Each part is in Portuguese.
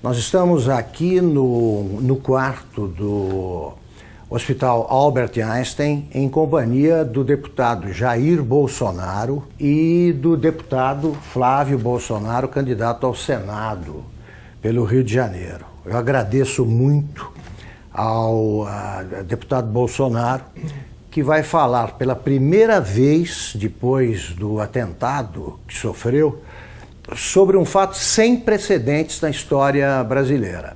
Nós estamos aqui no quarto do Hospital Albert Einstein, em companhia do deputado Jair Bolsonaro e do deputado Flávio Bolsonaro, candidato ao Senado pelo Rio de Janeiro. Eu agradeço muito ao deputado Bolsonaro, que vai falar pela primeira vez, depois do atentado que sofreu, sobre um fato sem precedentes na história brasileira.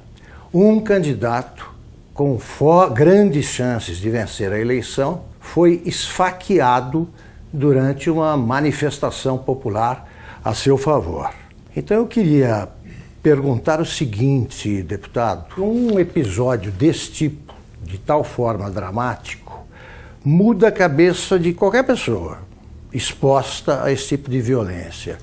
Um candidato com grandes chances de vencer a eleição foi esfaqueado durante uma manifestação popular a seu favor. Então eu queria perguntar o seguinte, deputado: um episódio desse tipo, de tal forma dramático, muda a cabeça de qualquer pessoa exposta a esse tipo de violência.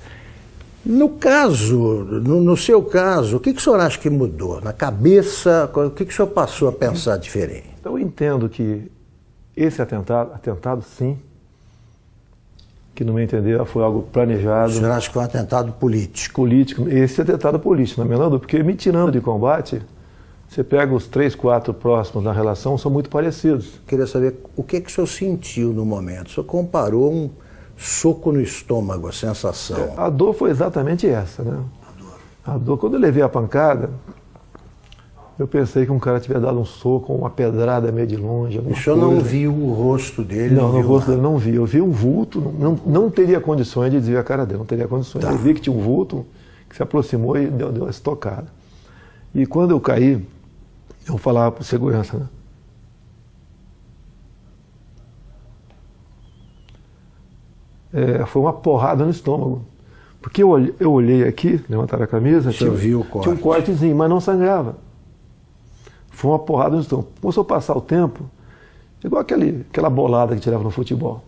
No seu caso, o que o senhor acha que mudou? Na cabeça, o que o senhor passou a pensar diferente? Eu entendo que esse atentado sim, que no meu entender foi algo planejado. O senhor acha que foi um atentado político? Esse atentado político, na menor dúvida, porque me tirando de combate, você pega os 3, 4 próximos na relação, são muito parecidos. Queria saber o que o senhor sentiu no momento. O senhor comparou um soco no estômago, a sensação. A dor foi exatamente essa, né? A dor, quando eu levei a pancada, eu pensei que um cara tivesse dado um soco, uma pedrada meio de longe. O senhor não viu o rosto dele? Não, o rosto dele não vi. Eu vi um vulto, não teria condições de dizer a cara dele, não teria condições. Tá. Eu vi que tinha um vulto que se aproximou e deu uma estocada. E quando eu caí, eu falava para o segurança, né? Foi uma porrada no estômago. Porque eu olhei aqui, levantaram a camisa, tinha um cortezinho, mas não sangrava. Foi uma porrada no estômago. Começou a passar o tempo, igual aquela bolada que tirava no futebol.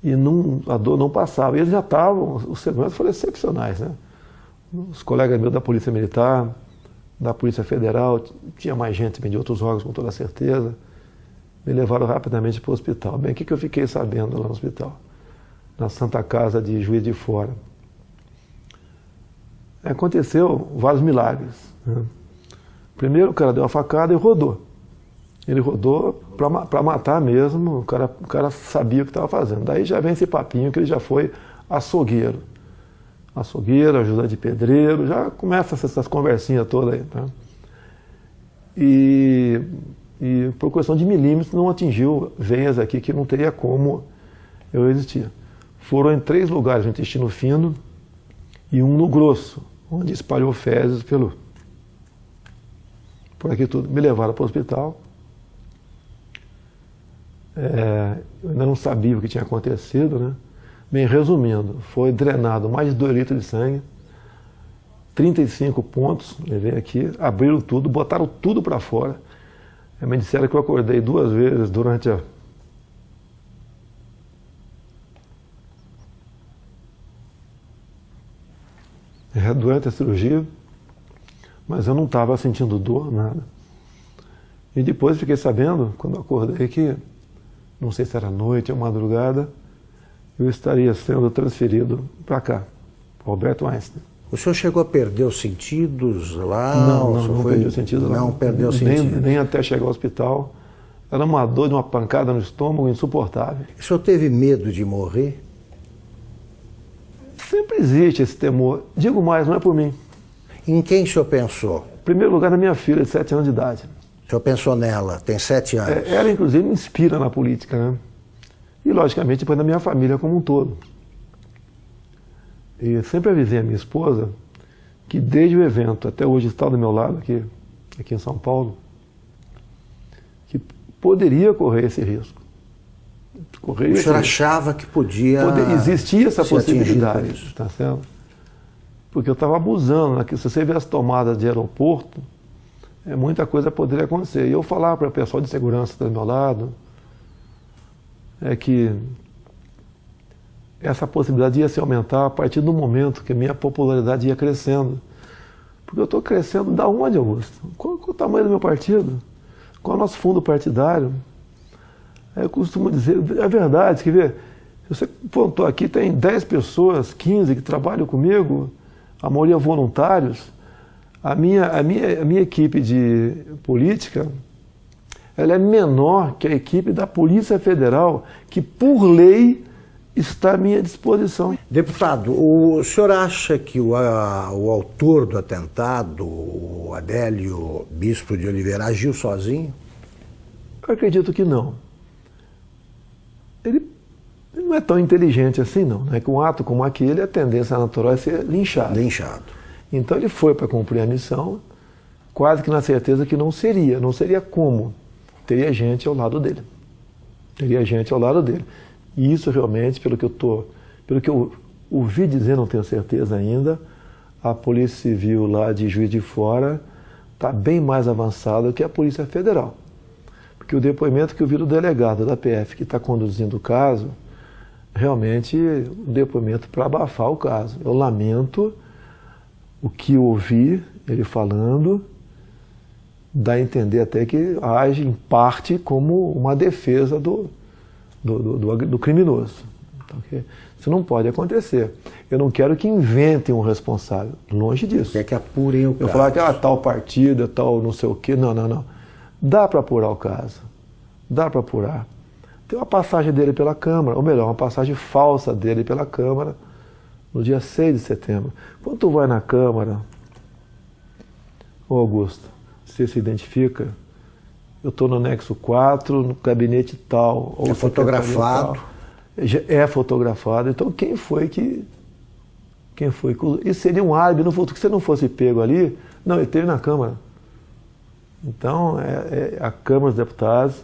E a dor não passava. E eles já estavam, os seguranças foram excepcionais, né? Os colegas meus da Polícia Militar, da Polícia Federal, tinha mais gente de outros órgãos, com toda certeza, me levaram rapidamente para o hospital. Bem, o que eu fiquei sabendo lá no hospital? Na Santa Casa de Juiz de Fora. Aconteceu vários milagres, né? Primeiro o cara deu uma facada e rodou. Ele rodou para matar mesmo, o cara sabia o que estava fazendo. Daí já vem esse papinho que ele já foi açougueiro. Açougueiro, ajudante de pedreiro, já começa essas conversinhas todas aí. Tá? E por questão de milímetros não atingiu veias aqui que não teria como eu resistir. Foram em 3 lugares no intestino fino e um no grosso, onde espalhou fezes por aqui tudo. Me levaram para o hospital. Eu ainda não sabia o que tinha acontecido, né? Bem, resumindo, foi drenado mais de 2 litros de sangue, 35 pontos, levei aqui, abriram tudo, botaram tudo para fora. Me disseram que eu acordei 2 vezes durante a cirurgia, mas eu não estava sentindo dor, nada. E depois fiquei sabendo, quando eu acordei, que não sei se era noite ou madrugada, eu estaria sendo transferido para cá, para o Albert Einstein. O senhor chegou a perder os sentidos lá? Não perdi os sentidos. Não perdeu os sentidos? Nem até chegar ao hospital. Era uma dor de uma pancada no estômago insuportável. O senhor teve medo de morrer? Sempre existe esse temor. Digo mais, não é por mim. Em quem o senhor pensou? Em primeiro lugar, na minha filha de 7 anos de idade. O senhor pensou nela, tem 7 anos. Ela, inclusive, me inspira na política, né? E, logicamente, depois na minha família como um todo. E sempre avisei a minha esposa que, desde o evento até hoje, está do meu lado, aqui em São Paulo, que poderia correr esse risco. O senhor achava que podia... Existia essa possibilidade, tá certo? Porque eu estava abusando, né? Se você vê as tomadas de aeroporto, muita coisa poderia acontecer. E eu falava para o pessoal de segurança do meu lado, que essa possibilidade ia se aumentar a partir do momento que a minha popularidade ia crescendo. Porque eu estou crescendo da onde, Augusto? Qual é o tamanho do meu partido? Qual é o nosso fundo partidário? Eu costumo dizer, é verdade, quer ver? Se você pontou aqui, tem 10 pessoas, 15 que trabalham comigo, a maioria voluntários. A minha equipe de política, ela é menor que a equipe da Polícia Federal, que por lei está à minha disposição. Deputado, o senhor acha que o autor do atentado, o Adélio Bispo de Oliveira, agiu sozinho? Eu acredito que não. Ele não é tão inteligente assim, não. Né? Que um ato como aquele, a tendência natural é ser linchado. Então ele foi para cumprir a missão, quase que na certeza que não seria como. Teria gente ao lado dele. E isso realmente, pelo que eu ouvi dizer, não tenho certeza ainda, a Polícia Civil lá de Juiz de Fora está bem mais avançada que a Polícia Federal. Porque o depoimento que eu vi do delegado da PF que está conduzindo o caso, realmente um depoimento para abafar o caso. Eu lamento o que eu ouvi ele falando, dá a entender até que age em parte como uma defesa do criminoso. Então, isso não pode acontecer. Eu não quero que inventem um responsável, longe disso. Quer que apurem o caso. Eu falar que tal partida, tal não sei o quê, não. Dá para apurar o caso, dá para apurar. Tem uma passagem dele pela Câmara, ou melhor, uma passagem falsa dele pela Câmara, no dia 6 de setembro. Quando tu vai na Câmara, ô Augusto, você se identifica, eu estou no anexo 4, no gabinete tal. Ou é fotografado. Tal. É fotografado. Então quem foi que... Isso seria um álibi no futuro, que se não fosse pego ali, não, ele esteve na Câmara. Então, a Câmara dos Deputados,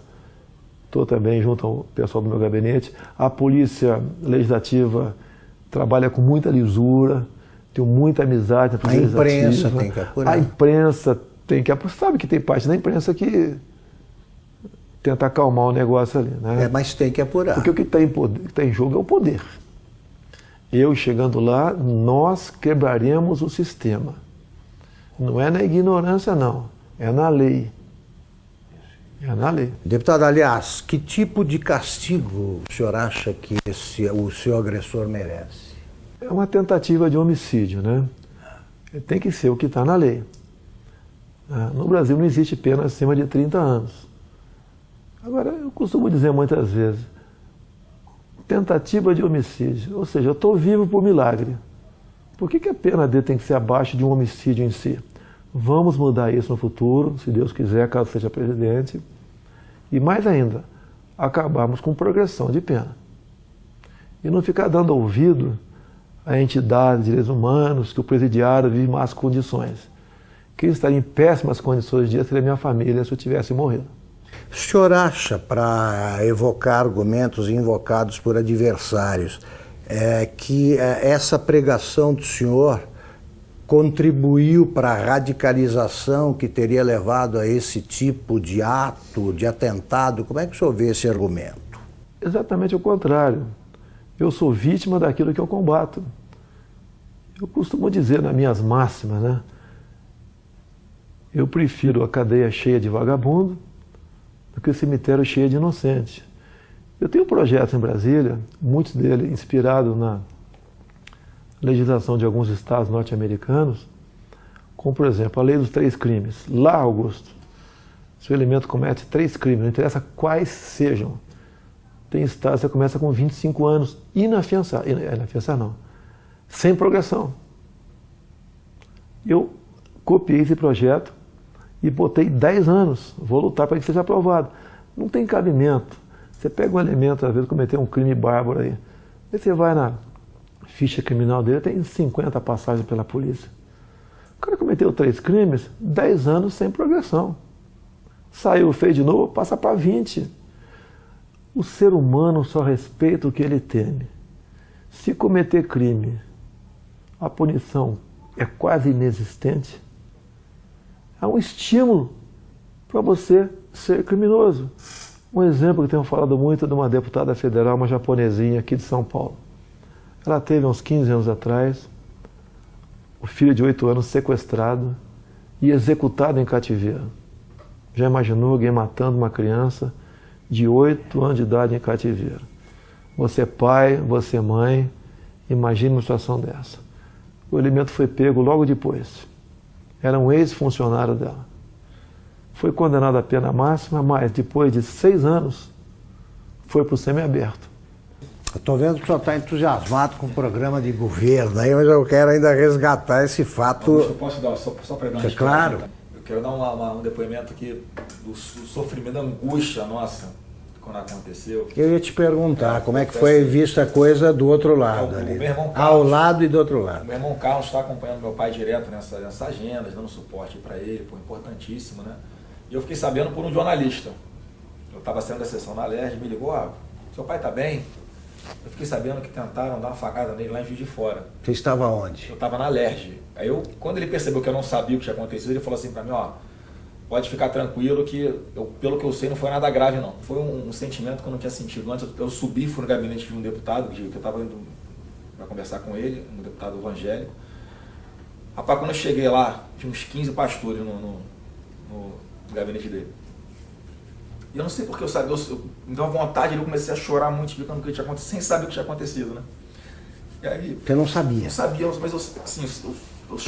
estou também junto ao pessoal do meu gabinete, a Polícia Legislativa trabalha com muita lisura, tenho muita amizade na Polícia Legislativa. A imprensa tem que apurar. A imprensa tem que apurar. Sabe que tem parte da imprensa que tenta acalmar o negócio ali, né? Mas tem que apurar. Porque o que está em jogo é o poder. Eu chegando lá, nós quebraremos o sistema. Não é na ignorância, não. É na lei. É na lei. Deputado, aliás, que tipo de castigo o senhor acha que o seu agressor merece? É uma tentativa de homicídio, né? Tem que ser o que está na lei. No Brasil não existe pena acima de 30 anos. Agora, eu costumo dizer muitas vezes, tentativa de homicídio, ou seja, eu estou vivo por milagre. Por que a pena dele tem que ser abaixo de um homicídio em si? Vamos mudar isso no futuro, se Deus quiser, caso seja presidente. E mais ainda, acabarmos com progressão de pena. E não ficar dando ouvido a entidades de direitos humanos, que o presidiário vive em más condições. Quem estaria em péssimas condições de dia seria minha família se eu tivesse morrido. O senhor acha, para evocar argumentos invocados por adversários, que essa pregação do senhor contribuiu para a radicalização que teria levado a esse tipo de ato, de atentado? Como é que o senhor vê esse argumento? Exatamente o contrário. Eu sou vítima daquilo que eu combato. Eu costumo dizer nas minhas máximas, né? Eu prefiro a cadeia cheia de vagabundo do que o cemitério cheio de inocente. Eu tenho projetos em Brasília, muitos deles inspirados na legislação de alguns estados norte-americanos, como, por exemplo, a lei dos 3 crimes. Lá, Augusto, se o elemento comete 3 crimes, não interessa quais sejam, tem estados que você começa com 25 anos, inafiançado não, sem progressão. Eu copiei esse projeto e botei 10 anos, vou lutar para que seja aprovado. Não tem cabimento. Você pega um elemento, às vezes, cometer um crime bárbaro aí você vai na ficha criminal dele, tem 50 passagens pela polícia. O cara cometeu 3 crimes, 10 anos sem progressão. Saiu, fez de novo, passa para 20. O ser humano só respeita o que ele teme. Se cometer crime, a punição é quase inexistente. É um estímulo para você ser criminoso. Um exemplo que tenho falado muito de uma deputada federal, uma japonesinha aqui de São Paulo. Ela teve uns 15 anos atrás, o filho de 8 anos sequestrado e executado em cativeiro. Já imaginou alguém matando uma criança de 8 anos de idade em cativeiro? Você é pai, você é mãe, imagine uma situação dessa. O elemento foi pego logo depois. era um ex-funcionário dela. Foi condenado à pena máxima, mas depois de 6 anos foi para o semiaberto. Eu estou vendo que o senhor está entusiasmado com o programa de governo, aí, mas eu quero ainda resgatar esse fato. Eu posso dar, só para dar uma claro. Eu quero dar um depoimento aqui do sofrimento, da angústia nossa quando aconteceu. Eu ia te perguntar como é que foi vista a coisa do outro lado ali. Meu irmão Carlos, ao lado e do outro lado. Meu irmão Carlos está acompanhando meu pai direto nessas agendas, dando suporte para ele, pô, importantíssimo, né? E eu fiquei sabendo por um jornalista. Eu estava saindo da sessão na LERJ, me ligou, seu pai está bem? Eu fiquei sabendo que tentaram dar uma facada nele lá em Juiz de Fora. Você estava onde? Eu estava na LERJ. Aí quando ele percebeu que eu não sabia o que tinha acontecido, ele falou assim para mim, pode ficar tranquilo que, pelo que eu sei, não foi nada grave não. Foi um sentimento que eu não tinha sentido antes. Eu subi, fui no gabinete de um deputado, que eu estava indo para conversar com ele, um deputado evangélico. Rapaz, quando eu cheguei lá, tinha uns 15 pastores no gabinete dele. E eu não sei porque eu sabia, me deu uma vontade, eu comecei a chorar muito, explicando o que tinha acontecido, sem saber o que tinha acontecido, né? E aí, você não sabia? Não sabia, mas eu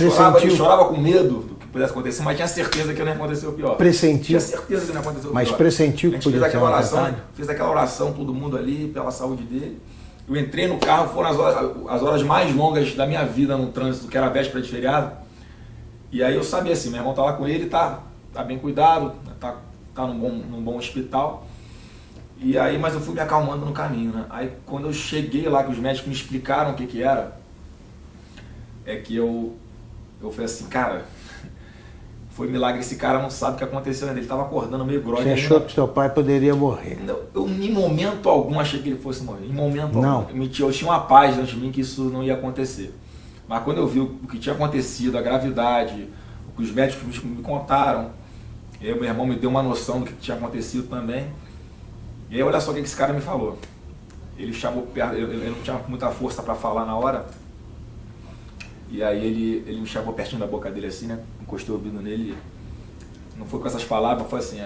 chorava com medo do que pudesse acontecer, mas tinha certeza que não ia acontecer o pior. Pressentiu? Tinha certeza que não ia acontecer o pior. Mas pressentiu que podia ser uma vontade? Fez aquela oração, todo mundo ali, pela saúde dele. Eu entrei no carro, foram as horas mais longas da minha vida no trânsito, que era a véspera de feriado. E aí eu sabia assim, meu irmão tá lá com ele, tá bem cuidado, tá num bom hospital. E aí, mas eu fui me acalmando no caminho, né? Aí quando eu cheguei lá, que os médicos me explicaram o que era, é que eu falei assim, cara, foi milagre, esse cara não sabe o que aconteceu ainda, ele estava acordando meio grogue. Você achou que seu pai poderia morrer? Eu em momento algum achei que ele fosse morrer, em momento não. Algum. Eu tinha uma paz dentro de mim que isso não ia acontecer. Mas quando eu vi o que tinha acontecido, a gravidade, o que os médicos me contaram, e aí meu irmão me deu uma noção do que tinha acontecido também. E aí olha só o que esse cara me falou. Ele chamou perto, ele não tinha muita força para falar na hora. E aí ele me chamou pertinho da boca dele assim, né? Encostei o ouvido nele. Não foi com essas palavras, foi assim,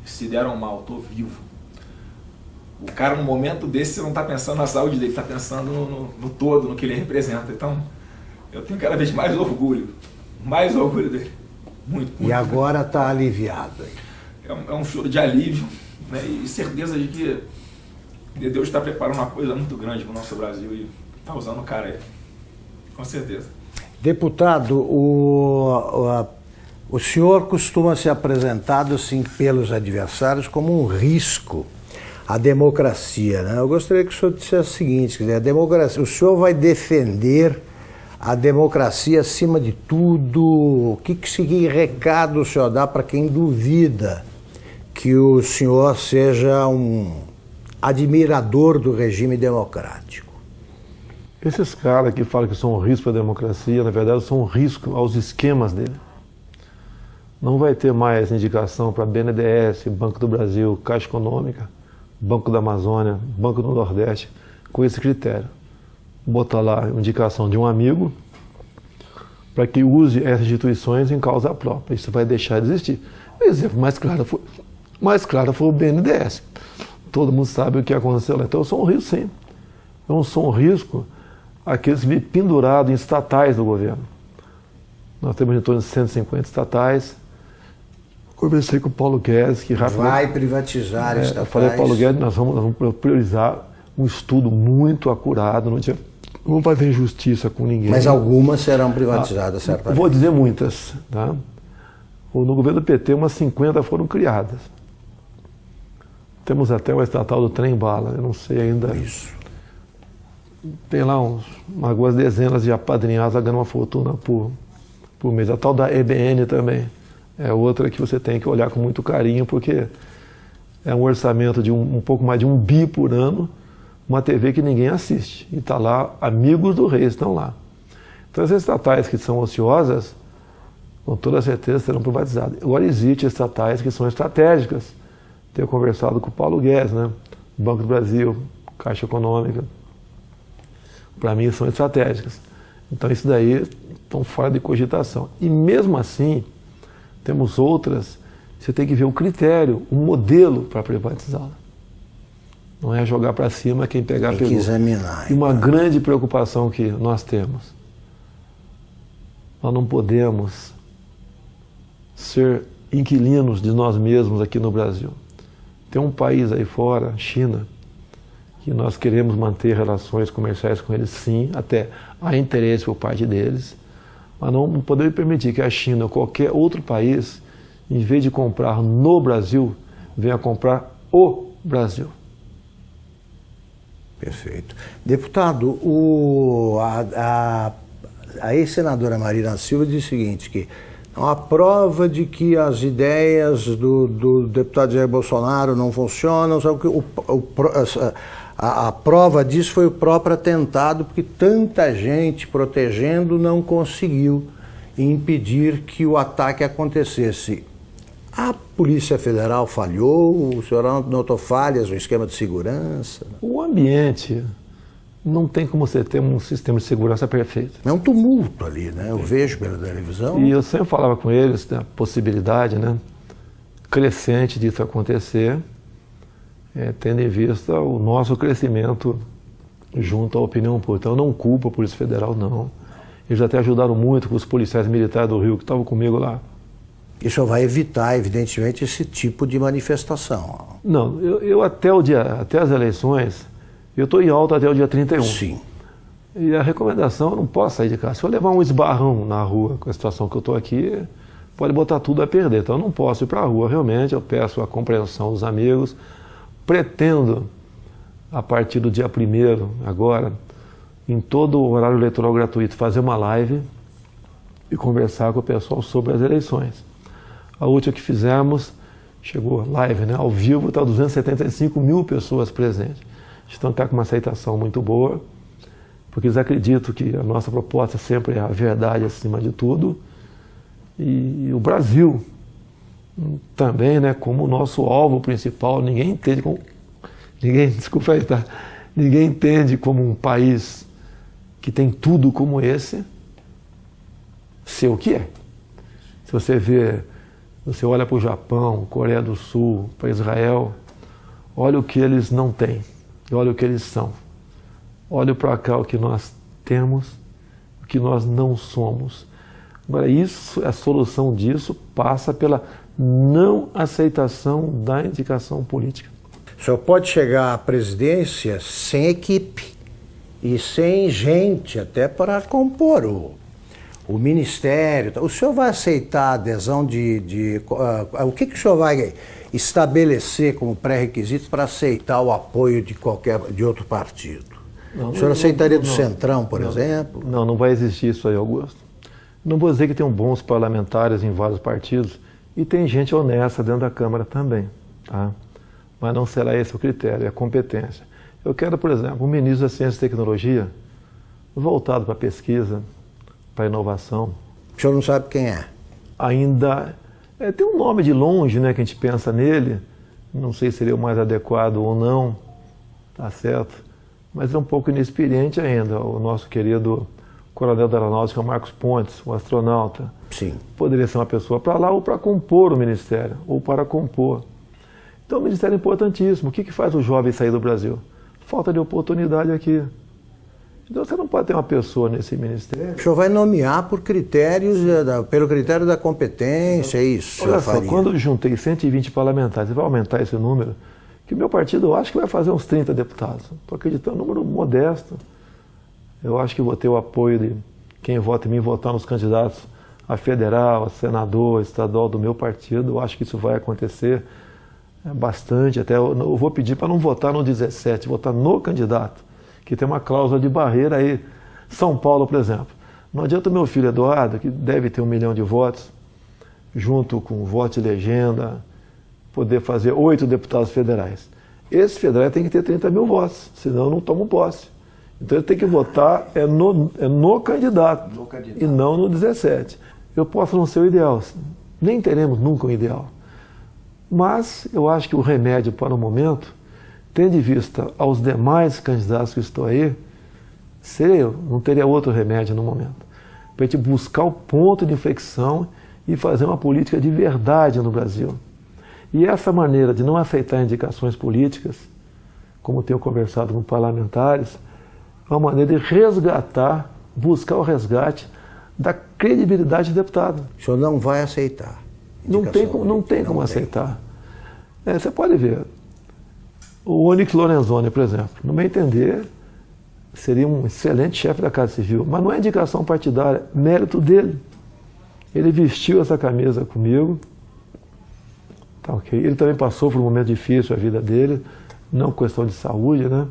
se deram mal, tô vivo. O cara no momento desse não tá pensando na saúde dele, tá pensando no todo, no que ele representa. Então, eu tenho cada vez mais orgulho dele. Muito. E agora tá aliviado. É um choro de alívio, né? E certeza de que Deus está preparando uma coisa muito grande para o nosso Brasil e está usando o cara aí, com certeza. Deputado, o senhor costuma ser apresentado assim pelos adversários como um risco à democracia, né? Eu gostaria que o senhor dissesse o seguinte, quer dizer, a democracia, o senhor vai defender a democracia acima de tudo? O que recado o senhor dá para quem duvida que o senhor seja um admirador do regime democrático? Esses caras que falam que são um risco para a democracia, na verdade, são um risco aos esquemas dele. Não vai ter mais indicação para BNDES, Banco do Brasil, Caixa Econômica, Banco da Amazônia, Banco do Nordeste, com esse critério. Botar lá a indicação de um amigo para que use essas instituições em causa própria. Isso vai deixar de existir. O exemplo mais claro foi o BNDES. Todo mundo sabe o que aconteceu lá. Então eu sou um risco, sim. Eu sou um risco àqueles que me pendurados em estatais do governo. Nós temos em torno de 150 estatais. Conversei com o Paulo Guedes, que rapidamente... Vai privatizar estatais. Eu falei, Paulo Guedes, nós vamos priorizar um estudo muito acurado, não vai haver injustiça com ninguém. Mas algumas serão privatizadas, certamente. Vou dizer muitas. Tá? No governo do PT, umas 50 foram criadas. Temos até uma estatal do trem-bala, eu não sei ainda. Isso. Tem lá algumas dezenas de apadrinhados ganhando uma fortuna por mês. A tal da EBN também é outra que você tem que olhar com muito carinho, porque é um orçamento de um pouco mais de 1 bi por ano, uma TV que ninguém assiste. E está lá, amigos do rei estão lá. Então essas estatais que são ociosas, com toda certeza serão privatizadas. Agora existem estatais que são estratégicas. Tenho conversado com o Paulo Guedes, né? Banco do Brasil, Caixa Econômica. Para mim são estratégicas. Então isso daí estão fora de cogitação. E mesmo assim, temos outras, você tem que ver o critério, o modelo para privatizá-la. Não é jogar para cima, quem pegar pegou. Tem que examinar. E uma grande preocupação que nós temos. Nós não podemos ser inquilinos de nós mesmos aqui no Brasil. Tem um país aí fora, China, que nós queremos manter relações comerciais com eles, sim, até há interesse por parte deles, mas não podemos permitir que a China ou qualquer outro país, em vez de comprar no Brasil, venha comprar o Brasil. Perfeito. Deputado, a ex-senadora Marina Silva diz o seguinte, que a prova de que as ideias do deputado Jair Bolsonaro não funcionam, sabe que a prova disso foi o próprio atentado, porque tanta gente protegendo não conseguiu impedir que o ataque acontecesse. A Polícia Federal falhou? O senhor notou falhas no esquema de segurança? O ambiente não tem como você ter um sistema de segurança perfeito. É um tumulto ali, né? Eu vejo pela televisão. E eu sempre falava com eles da possibilidade, né, crescente disso acontecer, tendo em vista o nosso crescimento junto à opinião pública. Então eu não culpo a Polícia Federal, não. Eles até ajudaram muito com os policiais militares do Rio que estavam comigo lá. Isso vai evitar, evidentemente, esse tipo de manifestação. Não, eu até as eleições, eu estou em alta até o dia 31. Sim. E a recomendação, eu não posso sair de casa. Se eu levar um esbarrão na rua com a situação que eu estou aqui, pode botar tudo a perder. Então eu não posso ir para a rua, realmente. Eu peço a compreensão dos amigos. Pretendo, a partir do dia 1º, agora, em todo o horário eleitoral gratuito, fazer uma live e conversar com o pessoal sobre as eleições. A última que fizemos, chegou live, né? Ao vivo, está 275 mil pessoas presentes. Então está com uma aceitação muito boa, porque eles acreditam que a nossa proposta sempre é a verdade acima de tudo. E o Brasil também, né, como o nosso alvo principal, ninguém entende como um país que tem tudo como esse, ser o que é. Se você olha para o Japão, Coreia do Sul, para Israel, olha o que eles não têm, e olha o que eles são. Olha para cá o que nós temos, o que nós não somos. Agora, a solução disso passa pela não aceitação da indicação política. O senhor pode chegar à presidência sem equipe e sem gente, até para compor o ministério. O senhor vai aceitar a adesão o que o senhor vai estabelecer como pré-requisito para aceitar o apoio de outro partido? O senhor aceitaria do Centrão, por exemplo? Não vai existir isso aí, Augusto. Não vou dizer que tem bons parlamentares em vários partidos e tem gente honesta dentro da Câmara também, tá? Mas não será esse o critério, é a competência. Eu quero, por exemplo, um ministro da Ciência e Tecnologia voltado para a pesquisa, para a inovação. O senhor não sabe quem é? Ainda tem um nome de longe, né, que a gente pensa nele, não sei se seria o mais adequado ou não, tá certo? Mas é um pouco inexperiente ainda, o nosso querido coronel da Aeronáutica, Marcos Pontes, o astronauta. Sim. Poderia ser uma pessoa para lá ou para compor o ministério, ou para compor. Então o ministério é importantíssimo. O que faz o jovem sair do Brasil? Falta de oportunidade aqui. Então você não pode ter uma pessoa nesse ministério. O senhor vai nomear por critérios, pelo critério da competência, é isso? Olha só, quando eu juntei 120 parlamentares, vai aumentar esse número, que o meu partido eu acho que vai fazer uns 30 deputados. Estou acreditando, um número modesto. Eu acho que vou ter o apoio de quem vota em mim, votar nos candidatos a federal, a senador, a estadual do meu partido. Eu acho que isso vai acontecer bastante. Até eu vou pedir para não votar no 17, votar no candidato, que tem uma cláusula de barreira aí. São Paulo, por exemplo. Não adianta o meu filho Eduardo, que deve ter 1 milhão de votos, junto com voto de legenda, poder fazer 8 deputados federais. Esse federal tem que ter 30 mil votos, senão eu não tomo posse. Então ele tem que votar no candidato, e não no 17. Eu posso não ser o ideal, nem teremos nunca um ideal. Mas eu acho que o remédio para o momento, tendo em vista aos demais candidatos que estão aí, seria eu, não teria outro remédio no momento. Para a gente buscar o ponto de inflexão e fazer uma política de verdade no Brasil. E essa maneira de não aceitar indicações políticas, como tenho conversado com parlamentares, é uma maneira de resgatar, buscar o resgate da credibilidade do deputado. O senhor não vai aceitar Não tem como aceitar. Você pode ver. O Onyx Lorenzoni, por exemplo, no meu entender, seria um excelente chefe da Casa Civil, mas não é indicação partidária, mérito dele. Ele vestiu essa camisa comigo, tá ok? Ele também passou por um momento difícil na vida dele, não questão de saúde, né?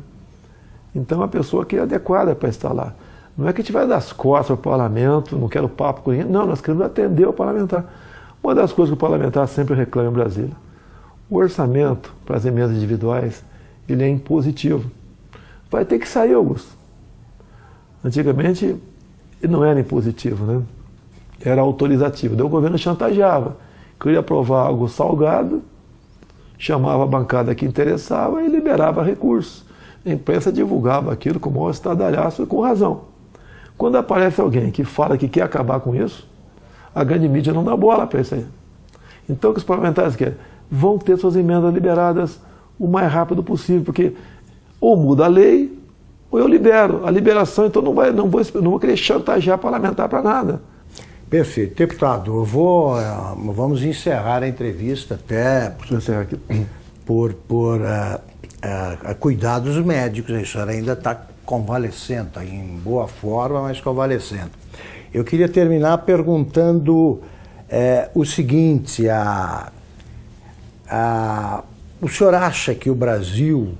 Então é uma pessoa que é adequada para estar lá. Não é que a gente vai dar as costas para o parlamento, não quero papo com ninguém, não, nós queremos atender o parlamentar. Uma das coisas que o parlamentar sempre reclama em Brasília, o orçamento para as emendas individuais, ele é impositivo. Vai ter que sair, Augusto. Antigamente, ele não era impositivo, né? Era autorizativo. Daí o governo chantageava. Queria aprovar algo salgado, chamava a bancada que interessava e liberava recursos. A imprensa divulgava aquilo com o maior estardalhaço e com razão. Quando aparece alguém que fala que quer acabar com isso, a grande mídia não dá bola para isso aí. Então o que os parlamentares querem? Vão ter suas emendas liberadas o mais rápido possível, porque ou muda a lei, ou eu libero. A liberação, então, não vou querer chantagear parlamentar para nada. Perfeito. Deputado, vamos encerrar a entrevista até por cuidados médicos. A senhora ainda está convalescendo, está em boa forma, mas convalescendo. Eu queria terminar perguntando o seguinte, o senhor acha que o Brasil,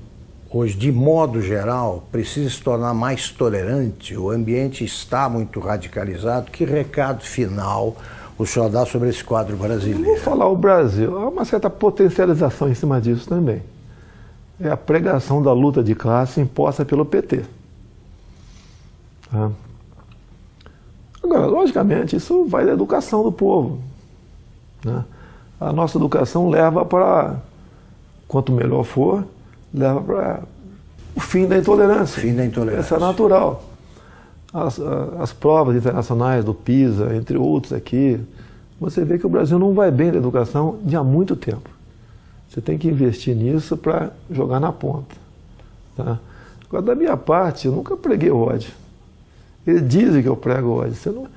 hoje, de modo geral, precisa se tornar mais tolerante? O ambiente está muito radicalizado. Que recado final o senhor dá sobre esse quadro brasileiro? Vou falar o Brasil. Há uma certa potencialização em cima disso também. É a pregação da luta de classe imposta pelo PT. Tá? Agora, logicamente, isso vai da educação do povo. Né? A nossa educação leva para, quanto melhor for, leva para o fim da intolerância. Fim da intolerância. Isso é natural. As provas internacionais do PISA, entre outros aqui, você vê que o Brasil não vai bem na educação de há muito tempo. Você tem que investir nisso para jogar na ponta. Tá? Agora, da minha parte, eu nunca preguei ódio. Eles dizem que eu prego ódio. Você não...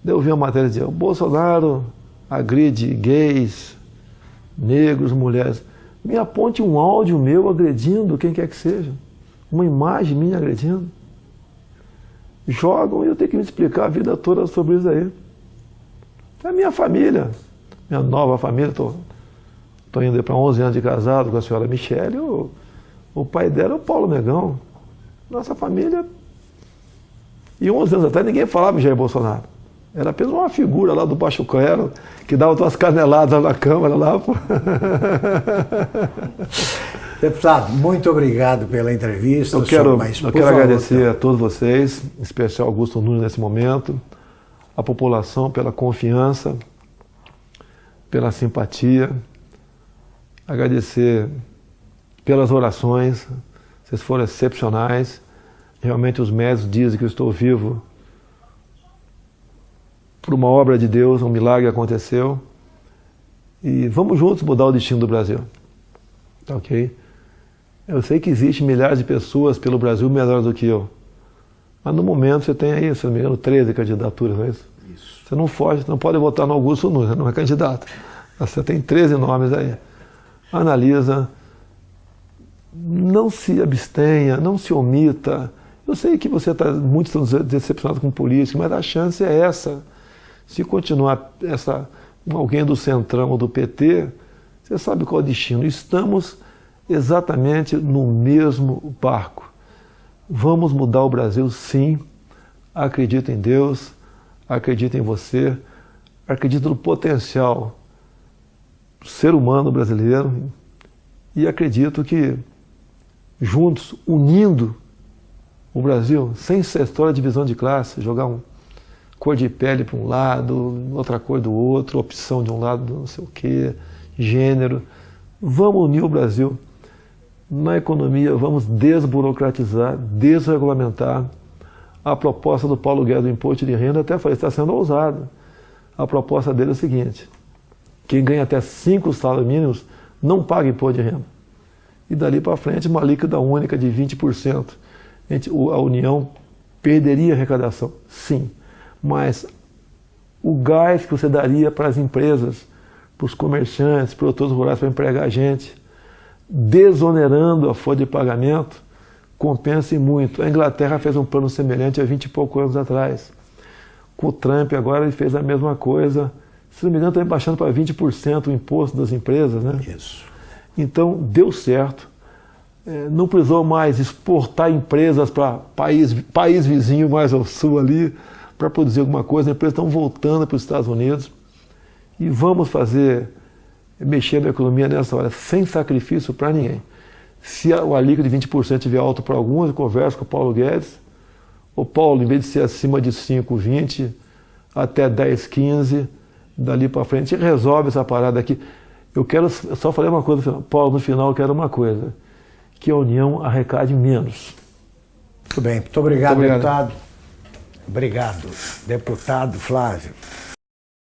Eu vi uma matéria dizendo, o Bolsonaro agride gays, negros, mulheres. Me aponte um áudio meu agredindo quem quer que seja. Uma imagem minha agredindo. Jogam e eu tenho que me explicar a vida toda sobre isso aí. É a minha família, minha nova família. Estou indo para 11 anos de casado com a senhora Michele. O pai dela é o Paulo Negão. Nossa família. E 11 anos atrás ninguém falava em Jair Bolsonaro. Era apenas uma figura lá do Baixo Clero que dava umas caneladas na Câmara lá. Deputado, muito obrigado pela entrevista. Eu quero agradecer a todos vocês, em especial Augusto Nunes nesse momento, a população pela confiança, pela simpatia, agradecer pelas orações, vocês foram excepcionais. Realmente os médicos dizem que eu estou vivo por uma obra de Deus, um milagre aconteceu. E vamos juntos mudar o destino do Brasil. Tá ok? Eu sei que existem milhares de pessoas pelo Brasil melhores do que eu. Mas no momento você tem aí, se não me engano, 13 candidaturas, não é isso? Isso. Você não foge, não pode votar no Augusto Nunes, não é candidato. Você tem 13 nomes aí. Analisa, não se abstenha, não se omita. Eu sei que você está muito decepcionado com política, mas a chance é essa. Se continuar alguém do Centrão ou do PT, você sabe qual é o destino. Estamos exatamente no mesmo barco. Vamos mudar o Brasil, sim. Acredito em Deus, acredito em você, acredito no potencial do ser humano brasileiro e acredito que juntos, unindo o Brasil, sem essa história de divisão de classe, jogar cor de pele para um lado, outra cor do outro, opção de um lado, não sei o quê, gênero. Vamos unir o Brasil. Na economia, vamos desburocratizar, desregulamentar. A proposta do Paulo Guedes do imposto de renda, até falei, está sendo ousada. A proposta dele é o seguinte: quem ganha até 5 salários mínimos não paga imposto de renda. E dali para frente, uma líquida única de 20%. A União perderia arrecadação, sim. Mas o gás que você daria para as empresas para os comerciantes, produtores rurais para empregar a gente, desonerando a folha de pagamento, compensa muito. A Inglaterra fez um plano semelhante há 20 e poucos anos atrás. Com o Trump agora ele fez a mesma coisa. Se não me engano, está baixando para 20% o imposto das empresas, né? Isso. Então, deu certo. Não precisou mais exportar empresas para país vizinho mais ao sul ali para produzir alguma coisa. As empresas estão voltando para os Estados Unidos e vamos mexer na economia nessa hora, sem sacrifício para ninguém. Se o alíquota de 20% estiver alto para alguns, eu converso com o Paulo Guedes. O Paulo, em vez de ser acima de 5, 20, até 10, 15, dali para frente, resolve essa parada aqui. Eu só falei uma coisa, Paulo, no final eu quero uma coisa, que a União arrecade menos. Muito bem, muito obrigado, deputado. Obrigado, deputado Flávio.